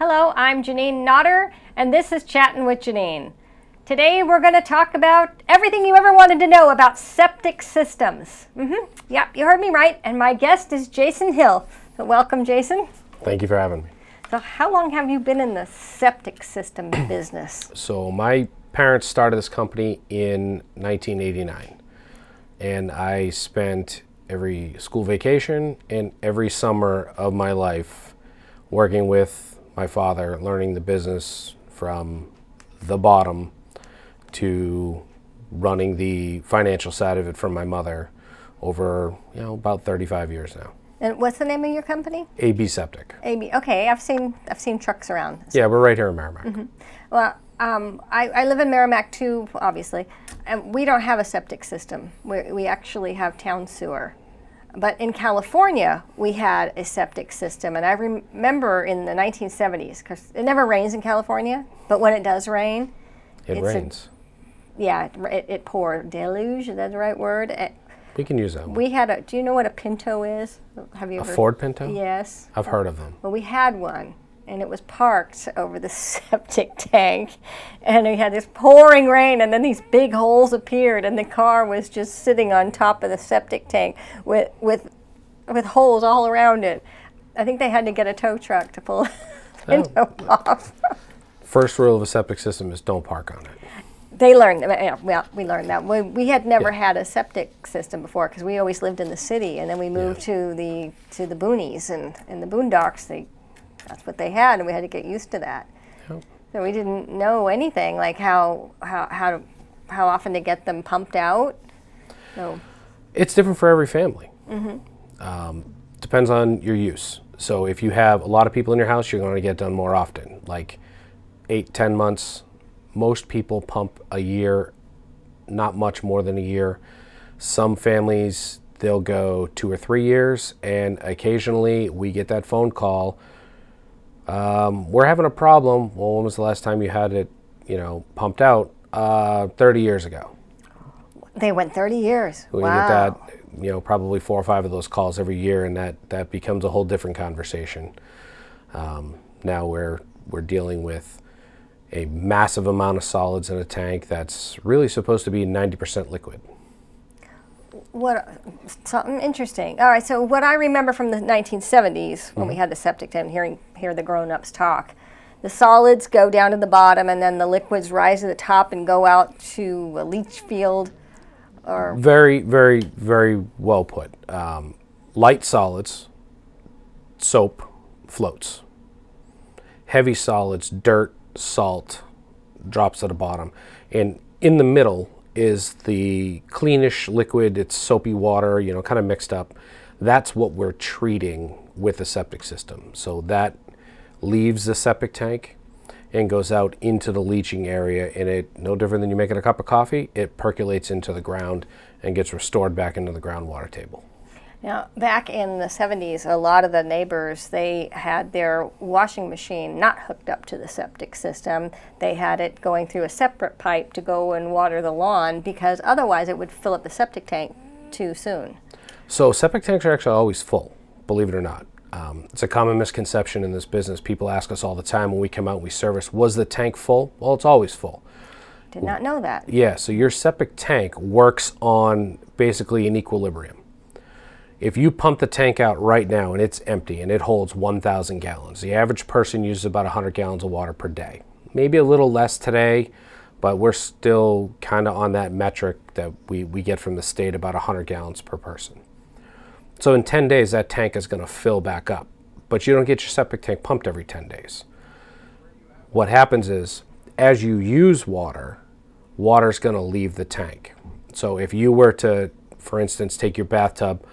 Hello, I'm Janine Nodder, and this is Chatting with Janine. Today we're going to talk about everything you ever wanted to know about septic systems. Yep, you heard me right, and my guest is Jason Hill. So welcome, Jason. Thank you for having me. So how long have you been in the septic system business? So my parents started this company in 1989, and I spent every school vacation and every summer of my life working with my father, learning the business from the bottom to running the financial side of it from my mother over, about 35 years now. And what's the name of your company? AB Septic. AB. Okay, I've seen trucks around. Yeah, we're right here in Merrimack. Well, I live in Merrimack too, obviously, and we don't have a septic system. We actually have town sewer. But in California, we had a septic system, and I remember in the 1970s, because it never rains in California, but when it does rain, It rains. It pours. Deluge, is that the right word? We can use that one. We had do you know what a Pinto is? Have you A ever? Ford Pinto? Yes. I've heard of them. Well, we had one, and it was parked over the septic tank, and we had this pouring rain, and then these big holes appeared, and the car was just sitting on top of the septic tank with holes all around it. I think they had to get a tow truck to pull the Pinto off. First rule of a septic system is don't park on it. They learned, well, we learned that. We had never had a septic system before because we always lived in the city, and then we moved to the boonies and in the boondocks. That's what they had, and we had to get used to that. Yep. So we didn't know anything like how often to get them pumped out. So It's different for every family. Depends on your use. So if you have a lot of people in your house, you're going to get done more often, like 8-10 months. Most people pump a year, not much more than a year. Some families, they'll go 2 or 3 years, and occasionally we get that phone call. We're having a problem. Well, when was the last time you had it, pumped out? 30 years ago. they went 30 years. We Wow. get that, probably 4 or 5 of those calls every year, and that becomes a whole different conversation. Now we're dealing with a massive amount of solids in a tank that's really supposed to be 90% liquid. Something interesting. All right, so what I remember from the 1970s when we had the septic tank, hear the grown-ups talk, the solids go down to the bottom and then the liquids rise to the top and go out to a leach field. Or Very, very, very well put. Light solids, soap, floats. Heavy solids, dirt, salt, drops at the bottom. And in the middle is the cleanish liquid. It's soapy water, kind of mixed up. That's what we're treating with the septic system. So that leaves the septic tank and goes out into the leaching area, and it, no different than you making a cup of coffee, it percolates into the ground and gets restored back into the groundwater table. Now, back in the 70s, a lot of the neighbors, they had their washing machine not hooked up to the septic system. They had it going through a separate pipe to go and water the lawn because otherwise it would fill up the septic tank too soon. So septic tanks are actually always full, believe it or not. It's a common misconception in this business. People ask us all the time when we come out and we service, was the tank full? Well, it's always full. Did not know that. Yeah, so your septic tank works on basically an equilibrium. If you pump the tank out right now and it's empty and it holds 1,000 gallons, the average person uses about 100 gallons of water per day. Maybe a little less today, but we're still kind of on that metric that we get from the state, about 100 gallons per person. So in 10 days, that tank is going to fill back up, but you don't get your septic tank pumped every 10 days. What happens is, as you use water, water's going to leave the tank. So if you were to, for instance, take your bathtub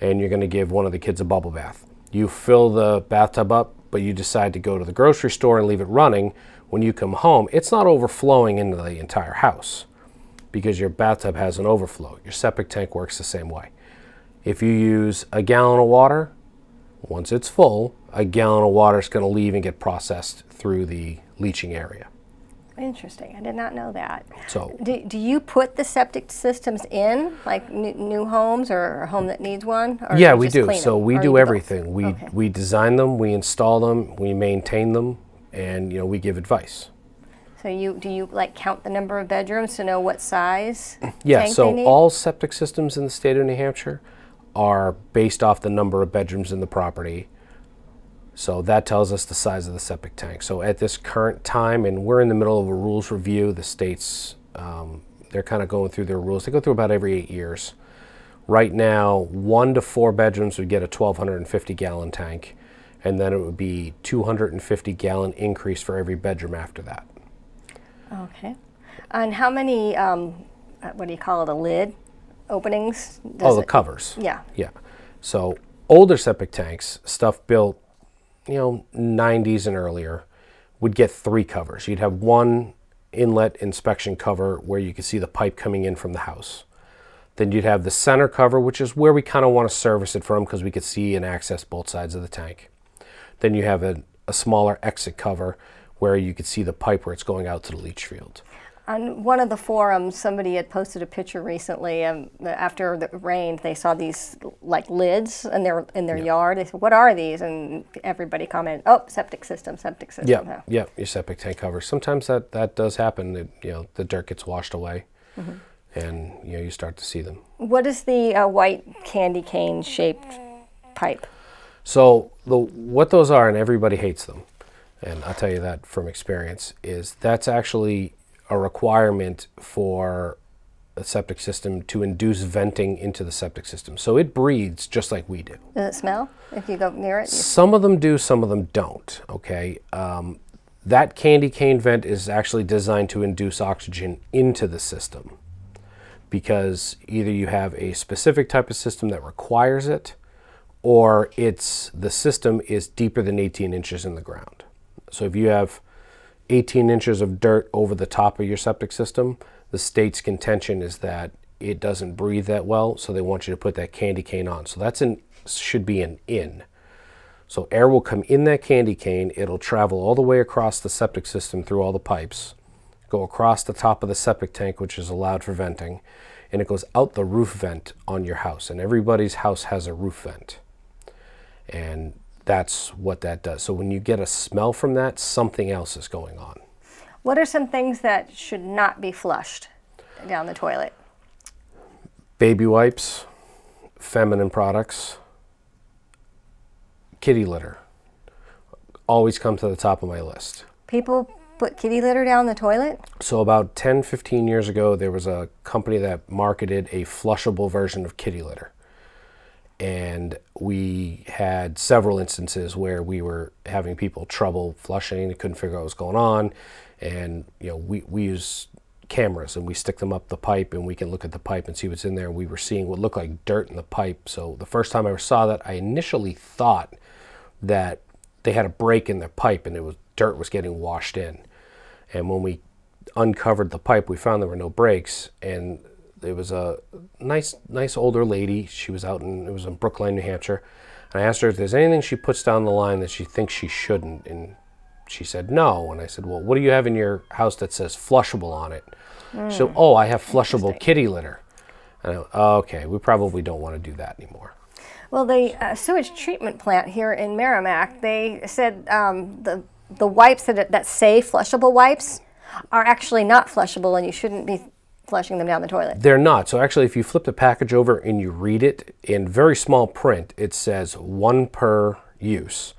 and you're going to give one of the kids a bubble bath, you fill the bathtub up, but you decide to go to the grocery store and leave it running. When you come home, it's not overflowing into the entire house because your bathtub has an overflow. Your septic tank works the same way. If you use a gallon of water, once it's full, a gallon of water is going to leave and get processed through the leaching area. Interesting. I did not know that. So, do you put the septic systems in, like new homes or a home that needs one? Or yeah, you we just do. clean So them? we Or do you everything. both? Okay. We design them, we install them, we maintain them, and we give advice. So do you like count the number of bedrooms to know what size Yeah, tank they so need? all septic systems in the state of New Hampshire are based off the number of bedrooms in the property. So that tells us the size of the septic tank. So at this current time, and we're in the middle of a rules review, the states, they're kind of going through their rules. They go through about every 8 years. Right now, 1 to 4 bedrooms would get a 1,250 gallon tank, and then it would be 250 gallon increase for every bedroom after that. Okay. And how many, what do you call it, a lid openings? The covers. Yeah. Yeah. So older septic tanks, stuff built, 90s and earlier, would get 3 covers. You'd have one inlet inspection cover where you could see the pipe coming in from the house. Then you'd have the center cover, which is where we kind of want to service it from because we could see and access both sides of the tank. Then you have a smaller exit cover where you could see the pipe where it's going out to the leach field. On one of the forums, somebody had posted a picture recently. After the rain, they saw these like lids in their yard. They said, "What are these?" And everybody commented, "Oh, septic system, septic system." Yeah, your septic tank covers. Sometimes that does happen. The dirt gets washed away, and you start to see them. What is the white candy cane shaped pipe? So what those are, and everybody hates them, and I'll tell you that from experience, is that's actually a requirement for a septic system to induce venting into the septic system. So it breathes just like we do. Does it smell if you go near it? Some of them do, some of them don't, okay? That candy cane vent is actually designed to induce oxygen into the system because either you have a specific type of system that requires it or the system is deeper than 18 inches in the ground. So if you have 18 inches of dirt over the top of your septic system, the state's contention is that it doesn't breathe that well, so they want you to put that candy cane on. So should be an in. So air will come in that candy cane, it'll travel all the way across the septic system through all the pipes, go across the top of the septic tank, which is allowed for venting, and it goes out the roof vent on your house. And everybody's house has a roof vent. And that's what that does. So when you get a smell from that, something else is going on. What are some things that should not be flushed down the toilet? Baby wipes, feminine products, kitty litter. Always come to the top of my list. People put kitty litter down the toilet? So about 10, 15 years ago, there was a company that marketed a flushable version of kitty litter. And we had several instances where we were having people trouble flushing. They couldn't figure out what was going on. And, we use cameras and we stick them up the pipe and we can look at the pipe and see what's in there. We were seeing what looked like dirt in the pipe. So the first time I ever saw that, I initially thought that they had a break in their pipe and dirt was getting washed in. And when we uncovered the pipe, we found there were no breaks. And there was a nice older lady. It was in Brookline, New Hampshire. And I asked her if there's anything she puts down the line that she thinks she shouldn't. And she said no. And I said, well, what do you have in your house that says flushable on it? She said, I have flushable kitty litter. And I went, okay, we probably don't want to do that anymore. Well, the sewage treatment plant here in Merrimack, they said the wipes that say flushable wipes are actually not flushable and you shouldn't be flushing them down the toilet. They're not. So actually, if you flip the package over and you read it, in very small print, it says 1 per use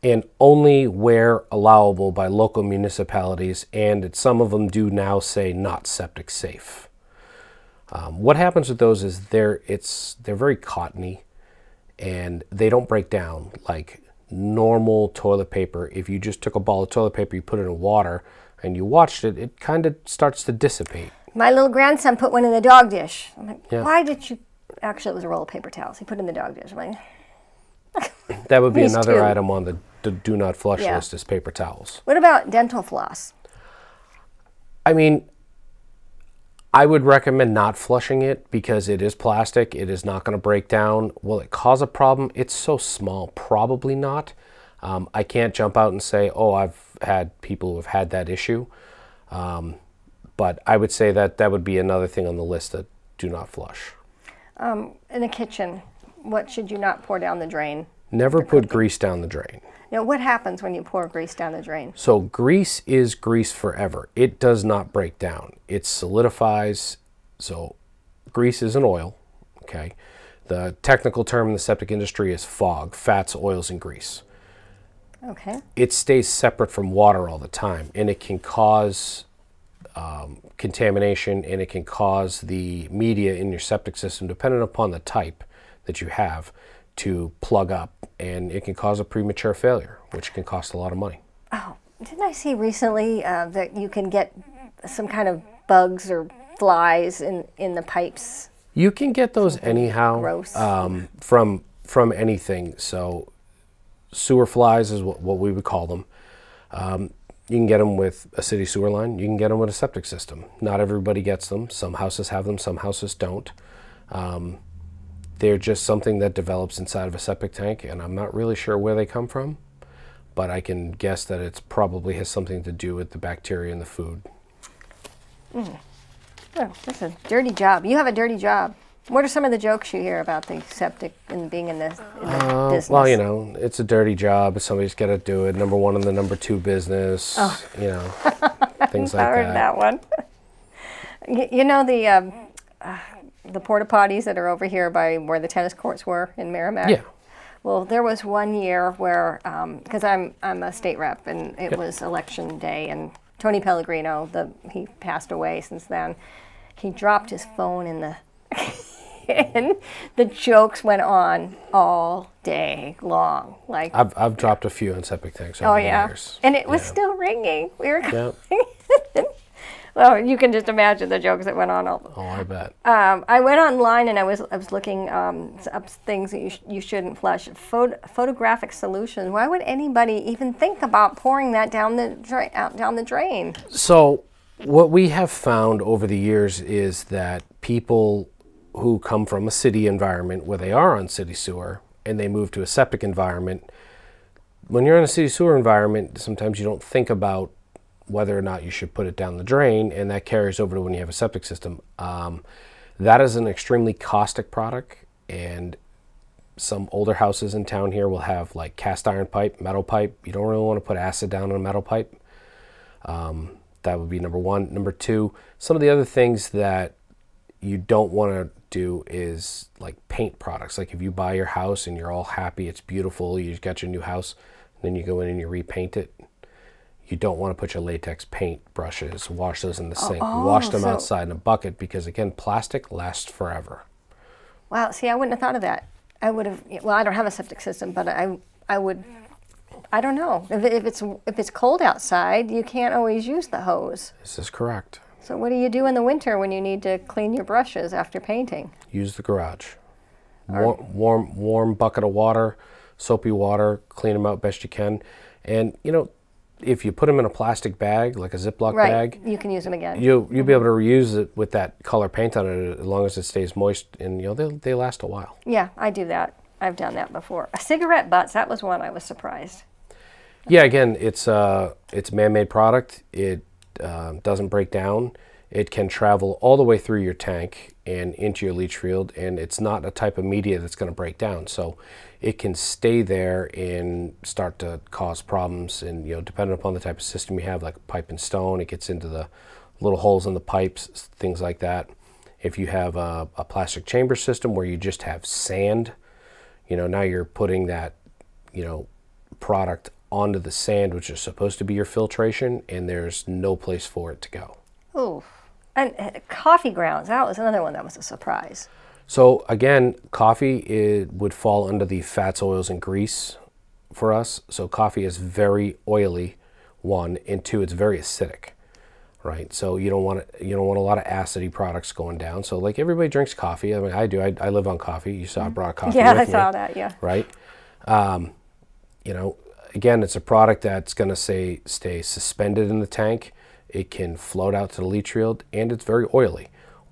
and only where allowable by local municipalities, and some of them do now say not septic safe. What happens with those is they're very cottony and they don't break down like normal toilet paper. If you just took a ball of toilet paper, you put it in water and you watched it, it kind of starts to dissipate. My little grandson put one in the dog dish. I'm like, Yeah. Why did you? Actually, it was a roll of paper towels. He put it in the dog dish. I'm like, That would be These another two. item on the do not flush Yeah. list is paper towels. what about dental floss? I mean, I would recommend not flushing it because it is plastic. It is not going to break down. Will it cause a problem? It's so small. Probably not. I can't jump out and say, I've had people who have had that issue. But I would say that would be another thing on the list that do not flush. In the kitchen, what should you not pour down the drain? Never put grease down the drain. What happens when you pour grease down the drain? So grease is grease forever. It does not break down. It solidifies. So grease is an oil, okay? The technical term in the septic industry is fog, fats, oils, and grease. Okay. It stays separate from water all the time, and it can cause contamination, and it can cause the media in your septic system, depending upon the type that you have, to plug up, and it can cause a premature failure, which can cost a lot of money. Oh, didn't I see recently that you can get some kind of bugs or flies in the pipes? You can get those anyhow, gross. From anything. So sewer flies is what we would call them. You can get them with a city sewer line. You can get them with a septic system. Not everybody gets them. Some houses have them, some houses don't. They're just something that develops inside of a septic tank, and I'm not really sure where they come from, but I can guess that it probably has something to do with the bacteria in the food. Oh, that's a dirty job. You have a dirty job. What are some of the jokes you hear about the septic and being in the business? Well, it's a dirty job. Somebody's got to do it. Number one in the number two business. Oh. Things like that. I heard that one. The porta potties that are over here by where the tennis courts were in Merrimack? Yeah. Well, there was one year where, because I'm a state rep, and it was election day, and Tony Pellegrino, he passed away since then. He dropped his phone in the, and the jokes went on all day long. Like I've dropped a few in septic tanks over the years. And it was still ringing. We were going. Well, you can just imagine the jokes that went on. Oh, I bet. I went online and I was looking up things that you shouldn't flush. Photographic solutions. Why would anybody even think about pouring that down the drain? So, what we have found over the years is that people who come from a city environment where they are on city sewer and they move to a septic environment, when you're in a city sewer environment, sometimes you don't think about whether or not you should put it down the drain, and that carries over to when you have a septic system. That is an extremely caustic product, and some older houses in town here will have like cast iron pipe, metal pipe. You don't really want to put acid down on a metal pipe. That would be number one. Number two, some of the other things that you don't want to do is like paint products. Like if you buy your house and you're all happy, it's beautiful, you got your new house, and then you go in and you repaint it. You don't want to put your latex paint brushes, wash those in the sink, wash them outside in a bucket, because again, plastic lasts forever. Wow, see, I wouldn't have thought of that. I would have, well, I don't have a septic system, but I would, I don't know. If it's cold outside, you can't always use the hose. This is correct. So what do you do in the winter when you need to clean your brushes after painting? Use the garage. Warm bucket of water, soapy water, clean them out best you can. And, if you put them in a plastic bag, like a Ziploc bag, you can use them again. You'll be able to reuse it with that color paint on it as long as it stays moist, and they last a while. Yeah, I do that. I've done that before. Cigarette butts, that was one I was surprised. Yeah, again, it's a man-made product. It doesn't break down. It can travel all the way through your tank and into your leach field, and it's not a type of media that's going to break down. So it can stay there and start to cause problems. And depending upon the type of system you have, like pipe and stone, it gets into the little holes in the pipes, things like that. If you have a plastic chamber system where you just have sand, now you're putting that product onto the sand, which is supposed to be your filtration, and there's no place for it to go. Oh. And coffee grounds, that was another one that was a surprise. So again, coffee would fall under the fats, oils, and grease for us. So coffee is very oily, one, and two, it's very acidic, right? So you don't want a lot of acidy products going down. So like everybody drinks coffee. I mean, I do. I live on coffee. You saw I brought coffee. Yeah, with I me, saw that. Yeah. Right. Again, it's a product that's going to stay suspended in the tank. It can float out to the leach field, and it's very oily.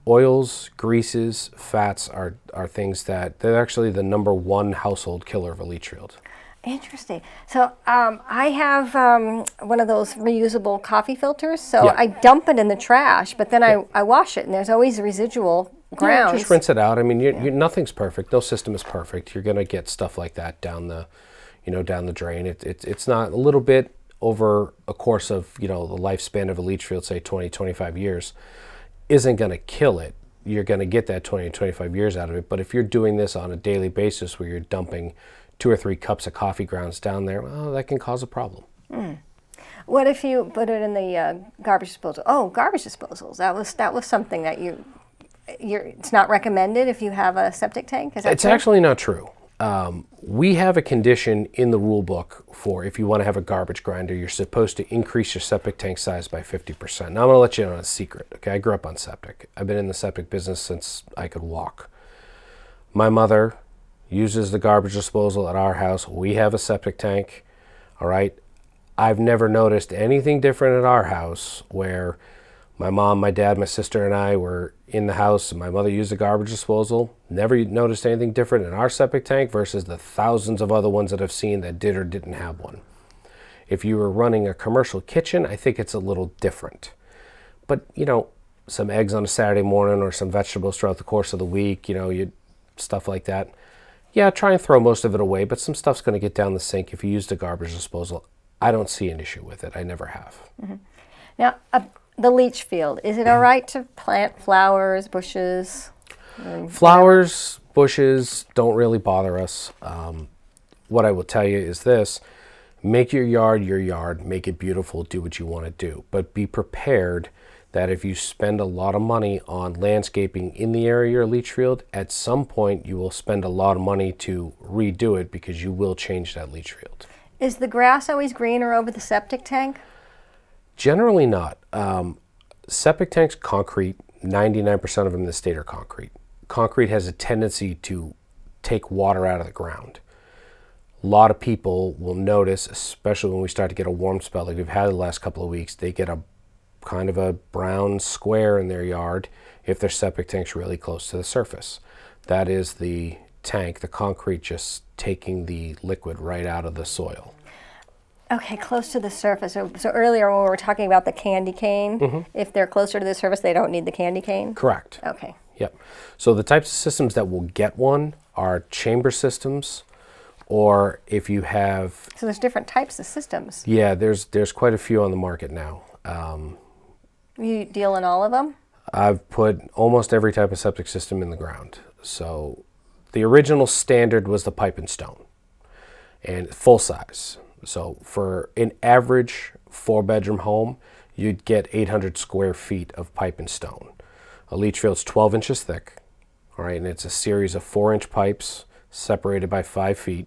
Oils, greases, fats are things that they're actually the number one household killer of a leach field. Interesting. So I have one of those reusable coffee filters. So I dump it in the trash, but then I wash it, and there's always residual grounds. Just rinse it out. I mean, nothing's perfect. No system is perfect. You're going to get stuff like that down the down the drain. It's not a little bit over a course of, the lifespan of a leach field, say 20, 25 years, isn't going to kill it. You're going to get that 20 to 25 years out of it. But if you're doing this on a daily basis where you're dumping 2 or 3 cups of coffee grounds down there, well, that can cause a problem. What if you put it in the garbage disposal? Oh, garbage disposals. That was something that it's not recommended if you have a septic tank? Is that It's true? actually not true. We have a condition in the rule book for if you want to have a garbage grinder, you're supposed to increase your septic tank size by 50%. Now, I'm going to let you in on a secret. Okay, I grew up on septic. I've been in the septic business since I could walk. My mother uses the garbage disposal at our house. We have a septic tank. All right. I've never noticed anything different at our house where my mom, my dad, my sister, and I were in the house and my mother used the garbage disposal. Never noticed anything different in our septic tank versus the thousands of other ones that I've seen that did or didn't have one. If you were running a commercial kitchen, I think it's a little different. But, some eggs on a Saturday morning or some vegetables throughout the course of the week, stuff like that. Yeah, try and throw most of it away, but some stuff's going to get down the sink if you use the garbage disposal. I don't see an issue with it. I never have. Mm-hmm. Now, the leach field, is it all right to plant flowers, bushes? Flowers, bushes don't really bother us. What I will tell you is this. Make your yard, make it beautiful, do what you want to do. But be prepared that if you spend a lot of money on landscaping in the area of your leach field, at some point you will spend a lot of money to redo it because you will change that leach field. Is the grass always greener over the septic tank? Generally not. Septic tanks, concrete, 99% of them in the state are concrete. Concrete has a tendency to take water out of the ground. A lot of people will notice, especially when we start to get a warm spell like we've had the last couple of weeks, they get a kind of a brown square in their yard if their septic tank's really close to the surface. That is the tank, the concrete just taking the liquid right out of the soil. Okay, close to the surface. So earlier when we were talking about the candy cane, if they're closer to the surface, they don't need the candy cane? Correct. Okay. Yep. So the types of systems that will get one are chamber systems, or if you have... So there's different types of systems. Yeah, there's quite a few on the market now. You deal in all of them? I've put almost every type of septic system in the ground. So the original standard was the pipe and stone, and full size. So for an average 4-bedroom home, you'd get 800 square feet of pipe and stone. A leach field's 12 inches thick, all right, and it's a series of 4-inch pipes separated by 5 feet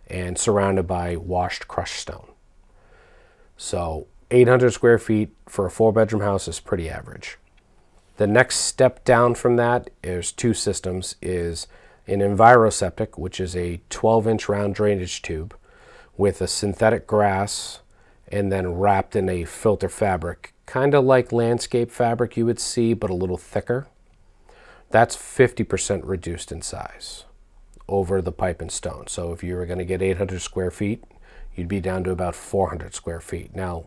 and surrounded by washed crushed stone. So 800 square feet for a 4-bedroom house is pretty average. The next step down from that is 2 systems, is an EnviroSeptic, which is a 12-inch round drainage tube with a synthetic grass and then wrapped in a filter fabric, kind of like landscape fabric you would see, but a little thicker. That's 50% reduced in size over the pipe and stone. So if you were going to get 800 square feet, you'd be down to about 400 square feet. Now,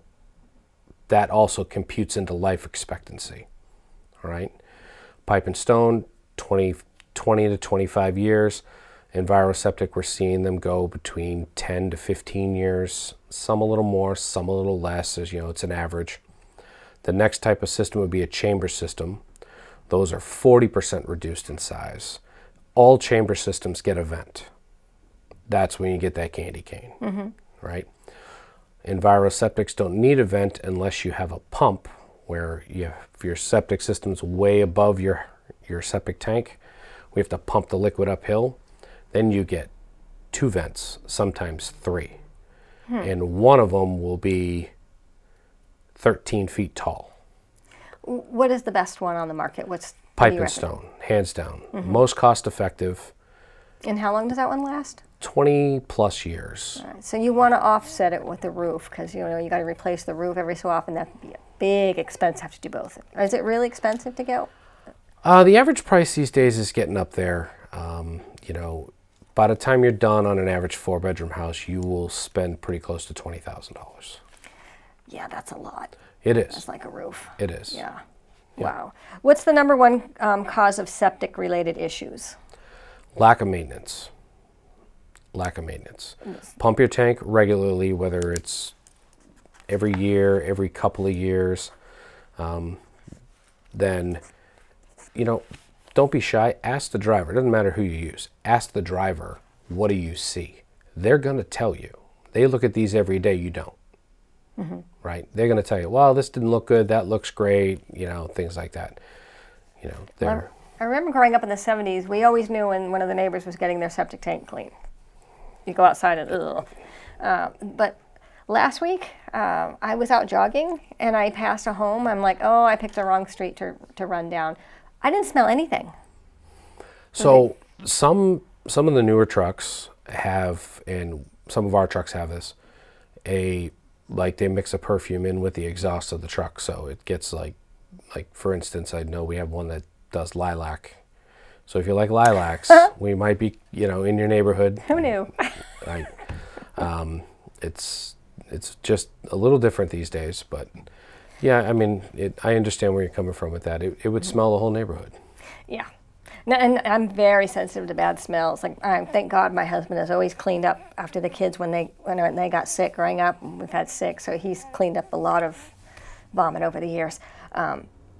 that also computes into life expectancy. All right, pipe and stone, 20 to 25 years. EnviroSeptic, we're seeing them go between 10 to 15 years, some a little more, some a little less, as it's an average. The next type of system would be a chamber system. Those are 40% reduced in size. All chamber systems get a vent. That's when you get that candy cane, right? EnviroSeptics don't need a vent unless you have a pump where if your septic system's way above your septic tank, we have to pump the liquid uphill. Then you get 2 vents, sometimes 3. And one of them will be 13 feet tall. What is the best one on the market? Pipe and stone, hands down. Most cost effective. And how long does that one last? 20 plus years. All right, so you want to offset it with the roof because you got to replace the roof every so often. That'd be a big expense. Have to do both. Is it really expensive to get? The average price these days is getting up there. By the time you're done on an average 4-bedroom house, you will spend pretty close to $20,000. Yeah, that's a lot. It is. That's like a roof. It is. Yeah. Wow. What's the number one cause of septic-related issues? Lack of maintenance. lack of maintenance. Pump your tank regularly, whether it's every year, every couple of years. Then, don't be shy. Ask the driver. It doesn't matter who you use. Ask the driver, what do you see? They're going to tell you. They look at these every day. You don't. Right? They're going to tell you, well, this didn't look good. That looks great. Things like that. I remember growing up in the 70s, we always knew when one of the neighbors was getting their septic tank clean. You go outside and, ugh. But last week, I was out jogging, and I passed a home. I'm like, oh, I picked the wrong street to run down. I didn't smell anything. So some of the newer trucks have, and some of our trucks have this, they mix a perfume in with the exhaust of the truck. So it gets like for instance, I know we have one that does lilac. So if you like lilacs, we might be, in your neighborhood. Who knew? It's just a little different these days, but yeah, I understand where you're coming from with that. It would smell the whole neighborhood. Yeah. No, and I'm very sensitive to bad smells. Thank God my husband has always cleaned up after the kids when they got sick growing up. We've had sick, so he's cleaned up a lot of vomit over the years.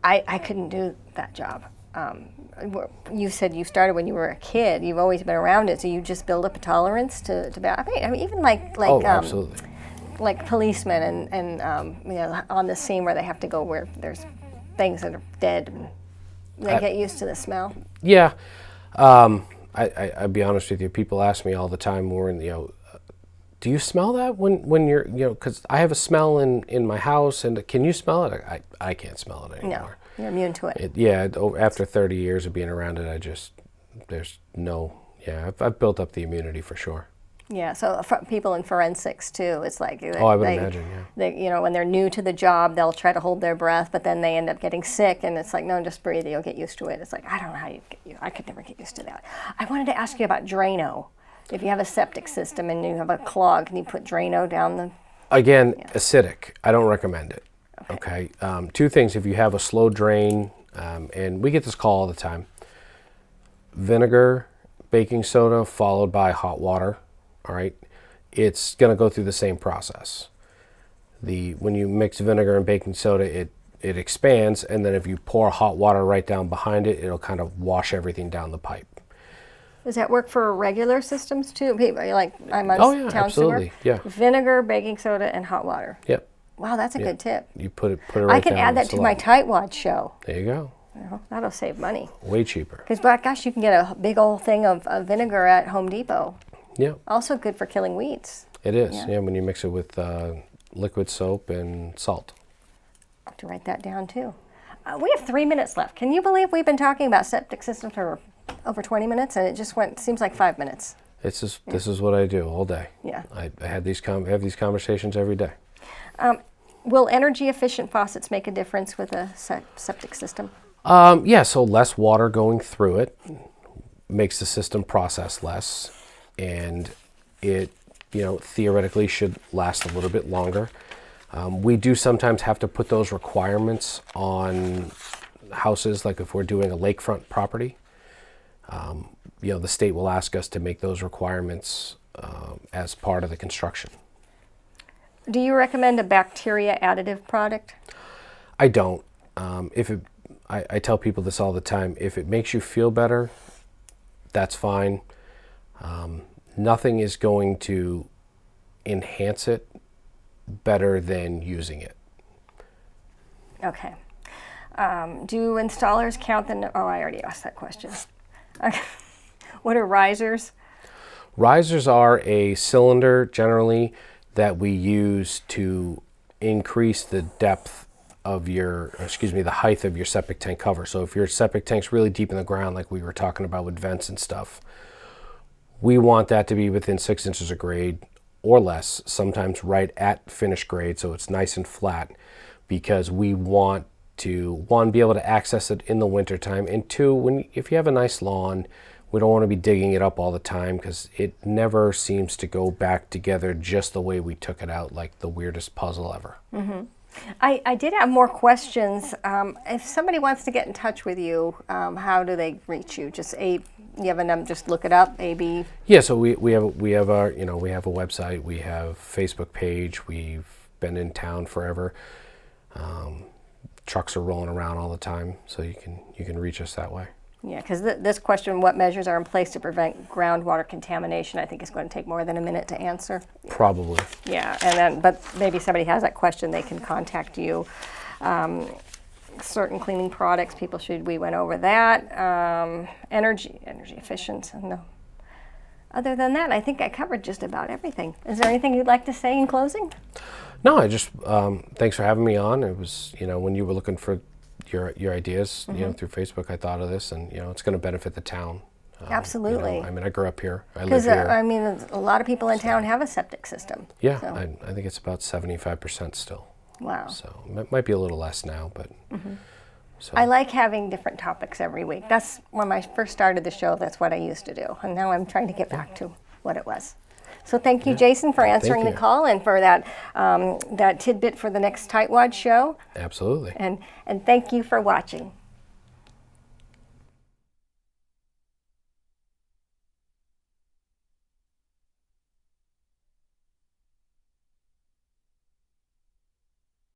I couldn't do that job. You said you started when you were a kid. You've always been around it, so you just build up a tolerance to bad. Even oh, absolutely. Like policemen and on the scene where they have to go where there's things that are dead. And they get used to the smell. Yeah. I'll be honest with you. People ask me all the time, do you smell that when you're, because I have a smell in my house, and can you smell it? I can't smell it anymore. No, you're immune to it. After 30 years of being around it, I've built up the immunity for sure. Yeah, so people in forensics too, it's like I would imagine, yeah. They, when they're new to the job, they'll try to hold their breath, but then they end up getting sick, and it's like, no, just breathe, you'll get used to it. It's like, I don't know how I could never get used to that. I wanted to ask you about Drano. If you have a septic system and you have a clog, can you put Drano down the... Again, acidic. I don't recommend it. Okay. Two things. If you have a slow drain, and we get this call all the time, vinegar, baking soda, followed by hot water. All right. It's going to go through the same process. When you mix vinegar and baking soda, it expands, and then if you pour hot water right down behind it, it'll kind of wash everything down the pipe. Does that work for regular systems too? Like I'm on town absolutely. sewer? Yeah. Vinegar, baking soda, and hot water. Yep. Wow, that's a good tip. You put it right I can down add that to my tightwad show. There you go. That'll save money. Way cheaper. Because, gosh, you can get a big old thing of vinegar at Home Depot. Yeah. Also good for killing weeds. It is. Yeah, when you mix it with liquid soap and salt. I have to write that down too. We have 3 minutes left. Can you believe we've been talking about septic systems for over 20 minutes, and it just seems like 5 minutes. This is what I do all day. Yeah. I have these conversations every day. Will energy efficient faucets make a difference with a septic system? Yeah, so less water going through it makes the system process less, and it theoretically should last a little bit longer. We do sometimes have to put those requirements on houses, like if we're doing a lakefront property. The state will ask us to make those requirements as part of the construction. Do you recommend a bacteria additive product? I don't. I tell people this all the time. If it makes you feel better, that's fine. Nothing is going to enhance it better than using it. Okay. Do installers count the... Oh, I already asked that question. What are risers? Risers are a cylinder generally that we use to increase the depth of the height of your septic tank cover. So if your septic tank's really deep in the ground, like we were talking about with vents and stuff, we want that to be within 6 inches of grade or less, sometimes right at finished grade, so it's nice and flat, because we want to, one, be able to access it in the wintertime, and two, if you have a nice lawn, we don't want to be digging it up all the time, because it never seems to go back together just the way we took it out, like the weirdest puzzle ever. Mm-hmm. I did have more questions. If somebody wants to get in touch with you, how do they reach you? You have a number, just look it up, AB. Yeah, so we have our, we have a website, we have Facebook page, we've been in town forever. Trucks are rolling around all the time, so you can reach us that way. Yeah, because this question, what measures are in place to prevent groundwater contamination, I think is going to take more than a minute to answer. Probably. Yeah, but maybe somebody has that question, they can contact you. Certain cleaning products, we went over that. Energy efficient, no. Other than that, I think I covered just about everything. Is there anything you'd like to say in closing? No, I just, thanks for having me on. It was, when you were looking for your ideas, through Facebook, I thought of this, and, it's going to benefit the town. Absolutely. I grew up here. I live here. Because, a lot of people in town have a septic system. Yeah, so. I think it's about 75% still. Wow. So it might be a little less now, but. So. I like having different topics every week. That's when I first started the show, that's what I used to do. And now I'm trying to get back to what it was. So thank you, Jason, for answering the call and for that tidbit for the next Tightwad show. Absolutely. And thank you for watching.